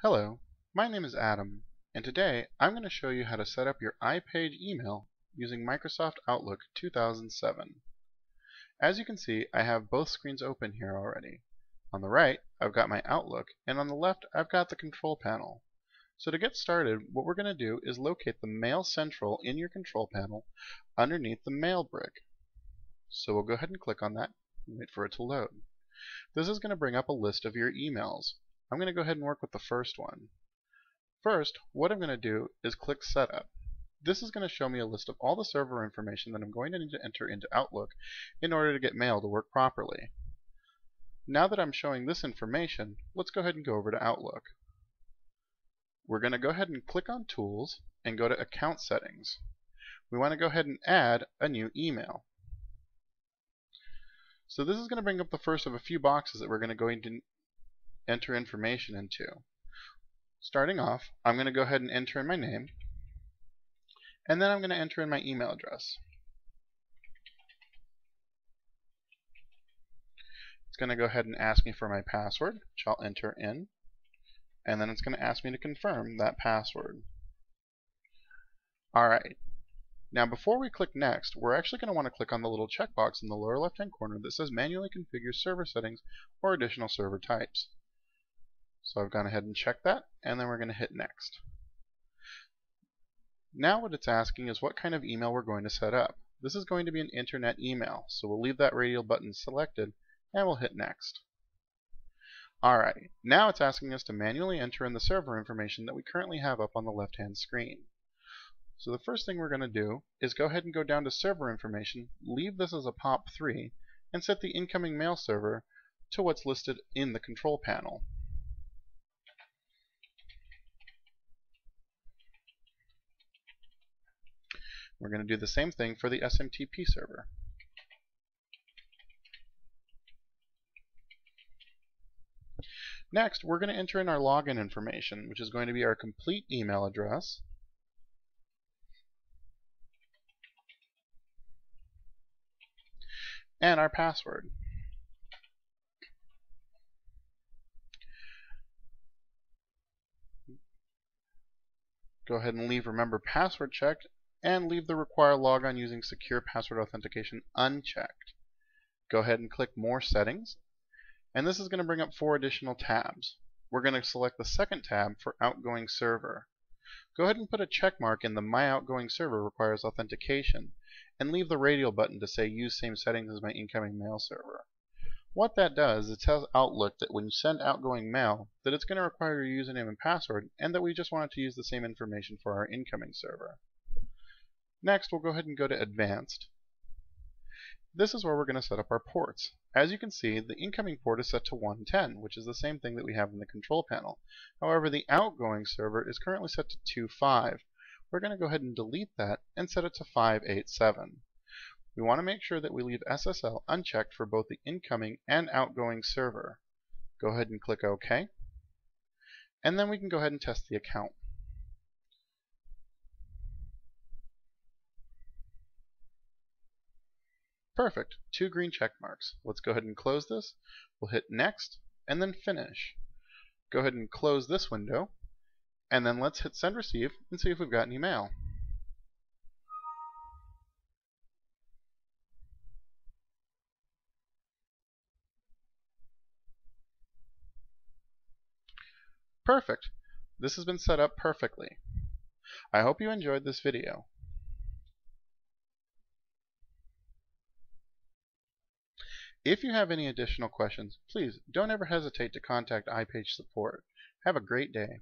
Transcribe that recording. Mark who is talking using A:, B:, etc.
A: Hello, my name is Adam, and today I'm going to show you how to set up your iPage email using Microsoft Outlook 2007. As you can see, I have both screens open here already. On the right, I've got my Outlook, and on the left, I've got the control panel. So to get started, what we're going to do is locate the Mail Central in your control panel underneath the Mail brick. So we'll go ahead and click on that and wait for it to load. This is going to bring up a list of your emails. I'm going to go ahead and work with the first one. First, what I'm going to do is click Setup. This is going to show me a list of all the server information that I'm going to need to enter into Outlook in order to get mail to work properly. Now that I'm showing this information, let's go ahead and go over to Outlook. We're going to go ahead and click on Tools and go to Account Settings. We want to go ahead and add a new email. So this is going to bring up the first of a few boxes that we're going to enter information into. Starting off, I'm going to go ahead and enter in my name, and then I'm going to enter in my email address. It's going to go ahead and ask me for my password, which I'll enter in, and then it's going to ask me to confirm that password. Alright, now before we click Next, we're actually going to want to click on the little checkbox in the lower left hand corner that says Manually Configure Server Settings or Additional Server Types. So I've gone ahead and checked that, and then we're going to hit Next. Now what it's asking is what kind of email we're going to set up. This is going to be an internet email, so we'll leave that radial button selected, and we'll hit Next. Alright, now it's asking us to manually enter in the server information that we currently have up on the left-hand screen. So the first thing we're going to do is go ahead and go down to Server Information, leave this as a POP3, and set the incoming mail server to what's listed in the control panel. We're going to do the same thing for the SMTP server. Next, we're going to enter in our login information, which is going to be our complete email address, and our password. Go ahead and leave Remember Password checked, and leave the Require Logon using Secure Password Authentication unchecked. Go ahead and click More Settings, and this is going to bring up 4 additional tabs. We're going to select the second tab for Outgoing Server. Go ahead and put a check mark in the My Outgoing Server Requires Authentication, and leave the radial button to say Use Same Settings as my incoming mail server. What that does is it tells Outlook that when you send outgoing mail, that it's going to require your username and password, and that we just want it to use the same information for our incoming server. Next, we'll go ahead and go to Advanced. This is where we're going to set up our ports. As you can see, the incoming port is set to 110, which is the same thing that we have in the control panel. However, the outgoing server is currently set to 25. We're going to go ahead and delete that and set it to 587. We want to make sure that we leave SSL unchecked for both the incoming and outgoing server. Go ahead and click OK, and then we can go ahead and test the account. Perfect, 2 green check marks. Let's go ahead and close this. We'll hit Next, and then Finish. Go ahead and close this window, and then let's hit Send Receive and see if we've got any mail. Perfect. This has been set up perfectly. I hope you enjoyed this video. If you have any additional questions, please don't ever hesitate to contact iPage support. Have a great day.